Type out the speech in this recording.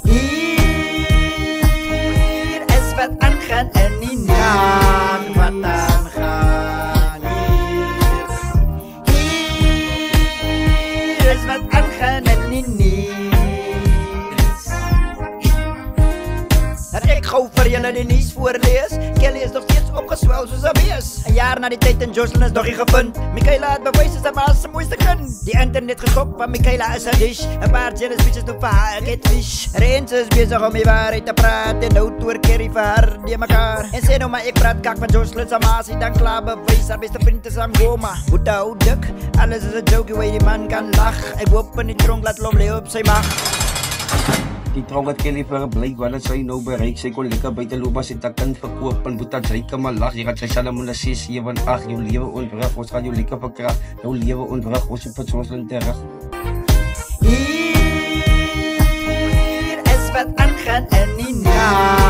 Hier is wat aangaan in die nacht. Wat aangaan hier is wat aangaan in die nuus. Dat ek gauw vir julle die nuus voorlees. Kelly is nog steeds opgeswel soos 'n bees. 'n jaar na die tyd in Jocelyn is nog nie gevind. Michaela het bewys is 'n baas se mooiste kind. Die internet geskop van Michaela is 'n dish. 'n paar jealous bitches doen vir haar catfish. Rens is besig om die waarheid te praat en nou toer Kerry vir haar die mekaar. En sê nou maar ek praat kak van Jocelyn se maasie, dan klaar bewys haar beste vriend is Angoma. Boeta hoe dik, alles is 'n joke hoe die man kan lag. Ek hoop in die tronk laat hom leef op sy mag. Die tronk het Kelly vir 'n blyk wat het sy nou bereik. Sy kon lekker buite loop as dit 'n kind verkoop en boeta sy kan maar lag. Jy gaan sy Salomon 6, 7, 8 jou lewe ontwrig. Ons gaan jou lekker verkrag. Jou lewe ontwrig. Ons het vir Jocelyn terug. Hier is wat aangaan in die nacht.